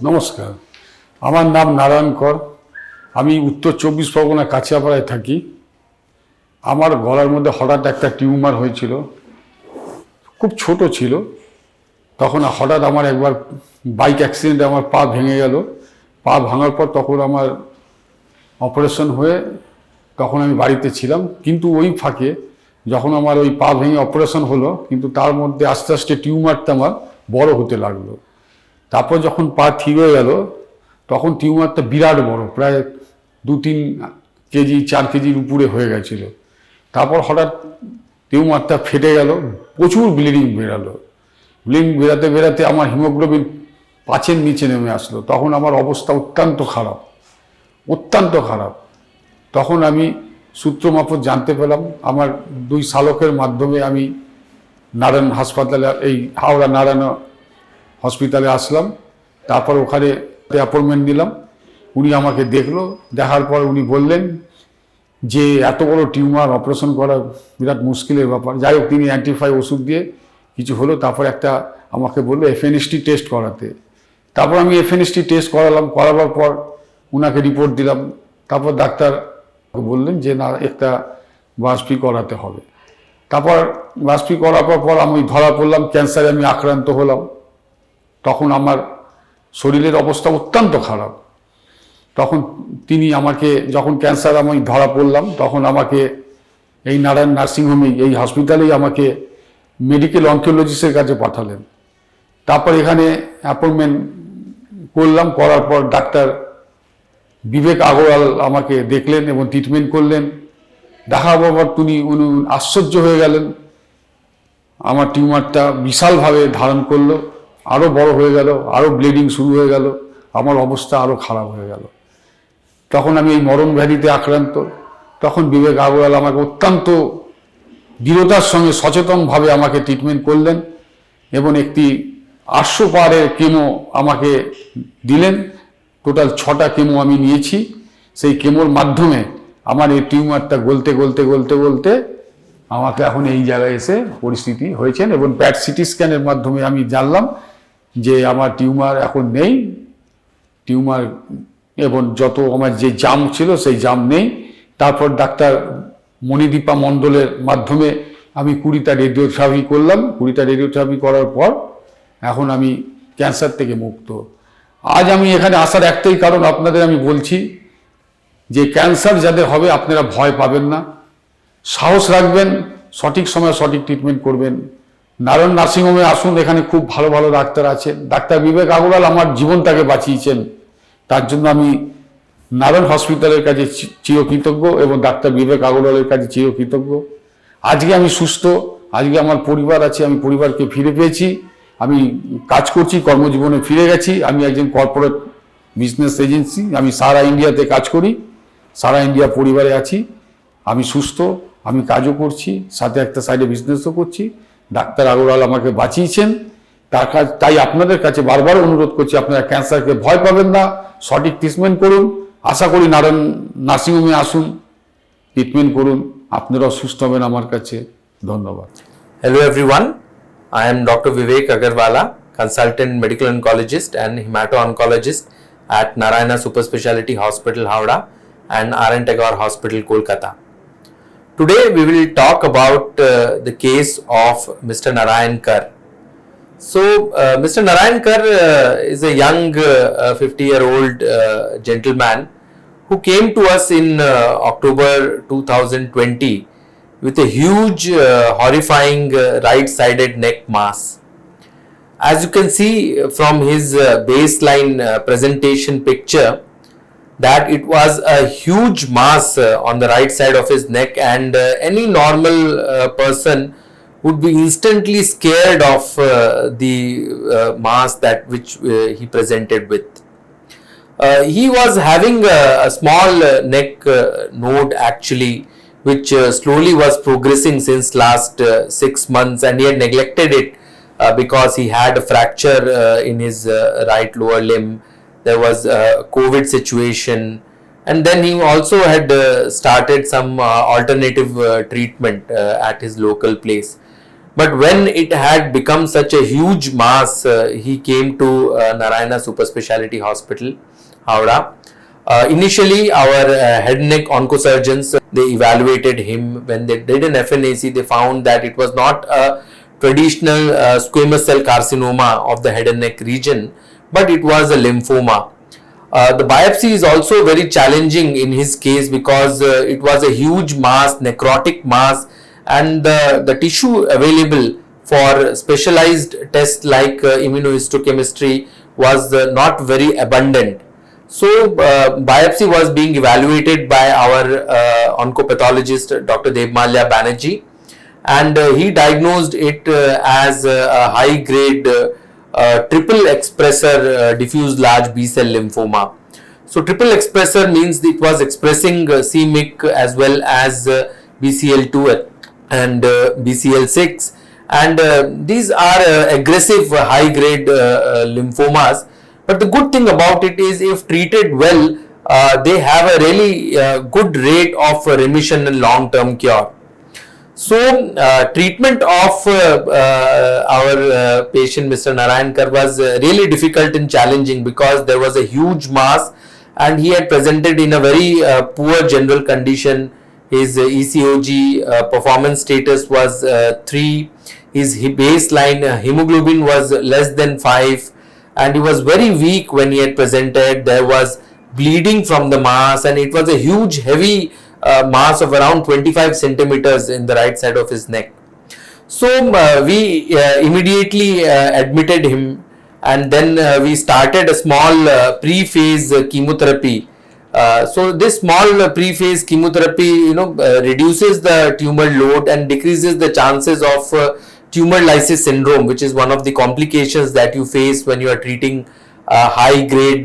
নমস্কার, আমার নাম নারায়ণ কর। আমি উত্তর 24 পরগনা কাছিয়াপাড়ায় থাকি। আমার গলার মধ্যে হঠাৎ একটা টিউমার হয়েছিল, খুব ছোট ছিল। তখন হঠাৎ আমার একবার বাইক অ্যাক্সিডেন্টে আমার পা ভেঙে গেল। পা ভাঙার পর তখন আমার অপারেশন হয়ে তখন আমি বাড়িতে ছিলাম। কিন্তু ওই ফাঁকে যখন আমার ওই পা ভেঙে অপারেশন হলো, কিন্তু তার মধ্যে আস্তে আস্তে টিউমারটা আমার বড় হতে লাগলো। তারপর যখন পা ঠিক হয়ে গেল, তখন টিউমারটা বিরাট বড়, প্রায় 2-3 কেজি 4 কেজির উপরে হয়ে গেছিল। তারপর হঠাৎ টিউমারটা ফেটে গেল, প্রচুর ব্লিডিং বেরালো। ব্লিডিং বেরাতে বেরাতে আমার হিমোগ্লোবিন 5-এর নিচে নেমে আসলো। তখন আমার অবস্থা অত্যন্ত খারাপ, অত্যন্ত খারাপ। তখন আমি সূত্র মারফত জানতে পেলাম, আমার 2 শালকের মাধ্যমে আমি নারায়ণ হাসপাতালে, এই হাওড়া নারায়ণ হসপিটালে আসলাম। তারপর ওখানে অ্যাপয়েন্টমেন্ট নিলাম। উনি আমাকে দেখলো, দেখার পর উনি বললেন যে এত বড় টিউমার অপারেশন করা বিরাট মুশকিলের ব্যাপার। যাই হোক, তিনি অ্যান্টিফাই ওষুধ দিয়ে কিছু হলো। তারপর একটা আমাকে বললো এফএনএসটি টেস্ট করাতে। তারপর আমি এফএনএসটি টেস্ট করালাম, করাবার পর ওনাকে রিপোর্ট দিলাম। তারপর ডাক্তার বললেন যে না, একটা বায়োপসি করাতে হবে। তারপর বায়োপসি করার পর আমি ধরা পড়লাম, ক্যান্সারে আমি আক্রান্ত হলাম। তখন আমার শরীরের অবস্থা অত্যন্ত খারাপ। তখন তিনি আমাকে, যখন ক্যান্সার আমি ধরা পড়লাম, তখন আমাকে এই নারায়ণ নার্সিংহোমে, এই হসপিটালেই আমাকে মেডিকেল অনকোলজিস্টের কাছে পাঠালেন। তারপর এখানে অ্যাপয়েন্টমেন্ট করলাম, করার পর ডাক্তার বিবেক আগরওয়াল আমাকে দেখলেন এবং ট্রিটমেন্ট করলেন। দেখার পর উনি আশ্চর্য হয়ে গেলেন। আমার টিউমারটা বিশালভাবে ধারণ করলো, আরও বড় হয়ে গেল, আরও ব্লিডিং শুরু হয়ে গেল, আমার অবস্থা আরও খারাপ হয়ে গেল। তখন আমি এই মরণ ব্যাধিতে আক্রান্ত। তখন বিবেক আগরওয়াল আমাকে অত্যন্ত দৃঢ়তার সঙ্গে সচেতনভাবে আমাকে ট্রিটমেন্ট করলেন এবং একটি 800 পাওয়ারের কেমো আমাকে দিলেন। টোটাল 6টা কেমো আমি নিয়েছি। সেই কেমোর মাধ্যমে আমার এই টিউমারটা গলতে গলতে গলতে গলতে আমাকে এখন এই জায়গায় এসে পরিস্থিতি হয়েছেন। এবং প্যাট সিটি স্ক্যানের মাধ্যমে আমি জানলাম যে আমার টিউমার এখন নেই, টিউমার এবং যত আমার যে জাম ছিল সেই জাম নেই। তারপর ডাক্তার মণিদীপা মণ্ডলের মাধ্যমে আমি 20টা রেডিওথেরাপি করলাম। 20টা রেডিওথেরাপি করার পর এখন আমি ক্যান্সার থেকে মুক্ত। আজ আমি এখানে আসার একটাই কারণ, আপনাদের আমি বলছি যে ক্যান্সার যাদের হবে আপনারা ভয় পাবেন না, সাহস রাখবেন, সঠিক সময়ে সঠিক ট্রিটমেন্ট করবেন। নারায়ণ নার্সিংহোমে আসুন, এখানে খুব ভালো ভালো ডাক্তার আছেন। ডাক্তার বিবেক আগরওয়াল আমার জীবনটাকে বাঁচিয়েছেন, তার জন্য আমি নারায়ণ হসপিটালের কাছে চিরকৃতজ্ঞ এবং ডাক্তার বিবেক আগরওয়ালের কাছে চিরকৃতজ্ঞ। আজকে আমি সুস্থ, আজকে আমার পরিবার আছে, আমি পরিবারকে ফিরে পেয়েছি, আমি কাজ করছি, কর্মজীবনে ফিরে গেছি। আমি একজন কর্পোরেট বিজনেস এজেন্সি, আমি সারা ইন্ডিয়াতে কাজ করি, সারা ইন্ডিয়া পরিবারে আছি। আমি সুস্থ, আমি কাজও করছি, সাথে একটা সাইডে বিজনেসও করছি। ডাক্তার আগরওয়াল আমাকে বাঁচিয়েছেন, তাই আপনাদের কাছে বারবার অনুরোধ করছি, আপনারা ক্যান্সারকে ভয় পাবেন না, সঠিক ট্রিটমেন্ট করুন। আশা করি নারায়ণ নার্সিংহোমে আসুন, ট্রিটমেন্ট করুন, আপনারাও সুস্থ হবেন আমার কাছে। ধন্যবাদ। Hello everyone, I am Dr. Vivek Agarwala, consultant medical oncologist and Haemato-Oncologist at Narayana Superspeciality Hospital, Howrah and Narayan Kar Hospital, Kolkata. Today we will talk about the case of Mr. Narayan Kar. So Mr. Narayan Kar is a young 50-year-old gentleman who came to us in October 2020 with a huge horrifying right-sided neck mass. As you can see from his baseline presentation picture, that it was a huge mass on the right side of his neck, and any normal person would be instantly scared of the mass which he presented with. He was having a small neck node actually, which slowly was progressing since last 6 months, and he had neglected it because he had a fracture in his right lower limb. There was a COVID situation, and then he also had started some alternative treatment at his local place. But when it had become such a huge mass, he came to Narayana Superspeciality Hospital, Howrah. Initially, our head and neck oncosurgeons, they evaluated him. When they did an FNAC, they found that it was not a traditional squamous cell carcinoma of the head and neck region, but it was a lymphoma. The biopsy is also very challenging in his case because it was a huge mass, necrotic mass, and the tissue available for specialized tests like immunohistochemistry was not very abundant. So, biopsy was being evaluated by our oncopathologist Dr. Devmalya Banerjee, and he diagnosed it as a high grade triple expressor diffuse large B cell lymphoma. So, triple expressor means it was expressing c-MYC as well as BCL2 and BCL6, and these are aggressive high grade lymphomas. But the good thing about it is, if treated well, they have a really good rate of remission and long term cure. So, treatment of our patient Mr. Narayan Kar was really difficult and challenging because there was a huge mass and he had presented in a very poor general condition. His ECOG performance status was 3, his baseline hemoglobin was less than 5, and he was very weak when he had presented. There was bleeding from the mass, and it was a huge heavy mass of around 25 centimeters in the right side of his neck. So we immediately admitted him, and then we started a small pre-phase chemotherapy. So this small pre-phase chemotherapy, reduces the tumor load and decreases the chances of tumor lysis syndrome, which is one of the complications that you face when you are treating high grade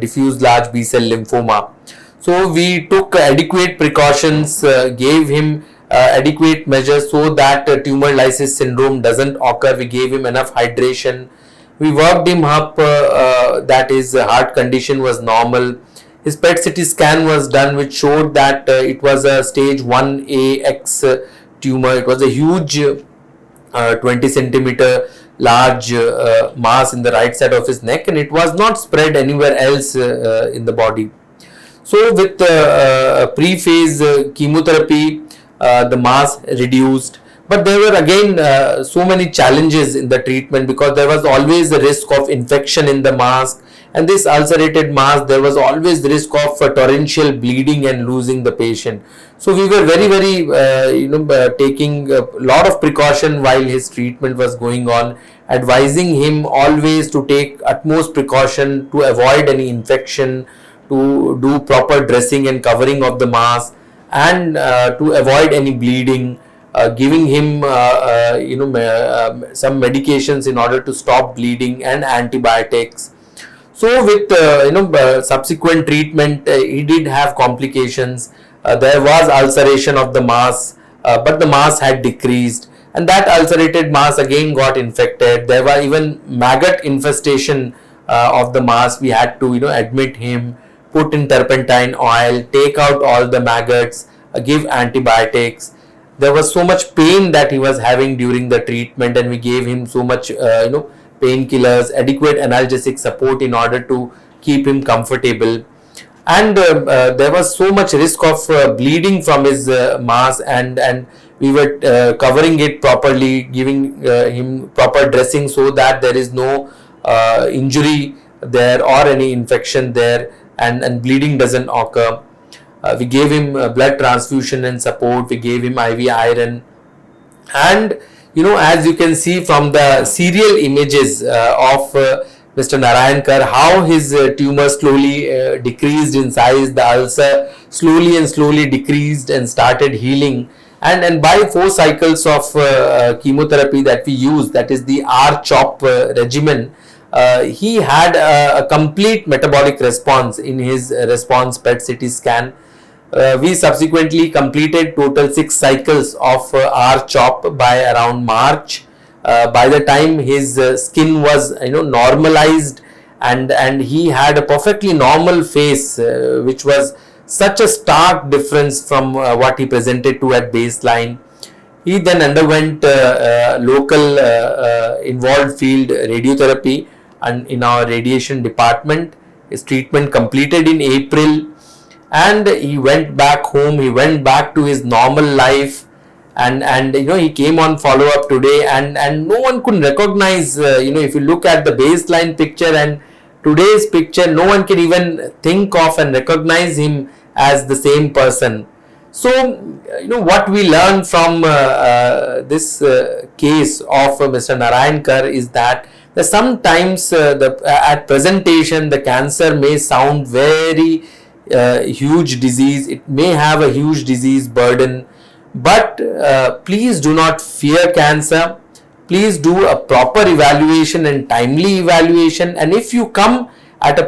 diffuse large B cell lymphoma. So we took adequate precautions, gave him adequate measures so that tumor lysis syndrome doesn't occur. We gave him enough hydration. We worked him up that his heart condition was normal. His PET CT scan was done, which showed that it was a stage 1AX tumor. It was a huge 20 centimeter large mass in the right side of his neck, and it was not spread anywhere else in the body. So with pre-phase chemotherapy, the mass reduced, but there were again so many challenges in the treatment because there was always the risk of infection in the mass, and this ulcerated mass, there was always the risk of torrential bleeding and losing the patient. So we were very taking a lot of precaution while his treatment was going on, advising him always to take utmost precaution to avoid any infection, to do proper dressing and covering of the mass, and to avoid any bleeding, giving him some medications in order to stop bleeding and antibiotics. So with subsequent treatment, he did have complications. There was ulceration of the mass, but the mass had decreased, and that ulcerated mass again got infected. There were even maggot infestation of the mass. We had to admit him, put in turpentine oil, take out all the maggots, give antibiotics. There was so much pain that he was having during the treatment, and we gave him so much painkillers, adequate analgesic support in order to keep him comfortable. And there was so much risk of bleeding from his mass, and we were covering it properly, giving him proper dressing so that there is no injury there or any infection there, and bleeding doesn't occur. We gave him blood transfusion and support. We gave him IV iron, and as you can see from the serial images of Mr. Narayan Kar, how his tumor slowly decreased in size, the ulcer slowly decreased and started healing. And by 4 cycles of chemotherapy that we used, that is the R-CHOP regimen, he had a complete metabolic response in his response PET CT scan. We subsequently completed total 6 cycles of R-CHOP by around March. By the time his skin was normalized, and he had a perfectly normal face, which was such a stark difference from what he presented to at baseline. He then underwent local involved field radiotherapy and in our radiation department. His treatment completed in April, and he went back home. He went back to his normal life, and he came on follow up today, and no one could recognize. If you look at the baseline picture and today's picture, no one can even think of and recognize him as the same person. So, what we learn from this case of Mr. Narayan Kar is that sometimes at presentation the cancer may sound very huge disease. It may have a huge disease burden, but please do not fear cancer. Please do a proper evaluation and timely evaluation. And if you come at a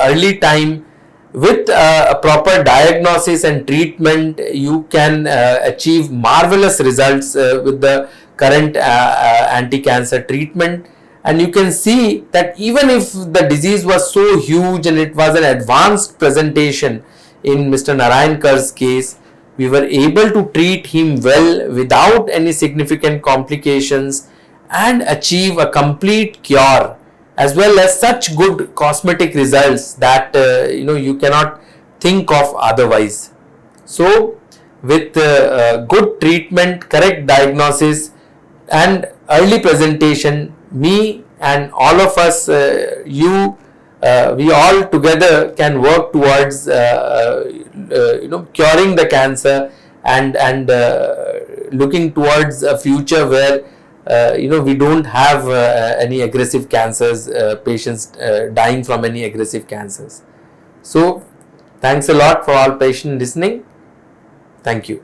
early time with a proper diagnosis and treatment, you can achieve marvelous results with the current anti-cancer treatment. And you can see that even if the disease was so huge and it was an advanced presentation in Mr. Narayan Kar's case, we were able to treat him well without any significant complications and achieve a complete cure, as well as such good cosmetic results that you cannot think of otherwise. So with good treatment, correct diagnosis and early presentation, me and all of us, we all together can work towards curing the cancer and looking towards a future where we don't have any aggressive cancers, patients dying from any aggressive cancers. So thanks a lot for all patient listening. Thank you.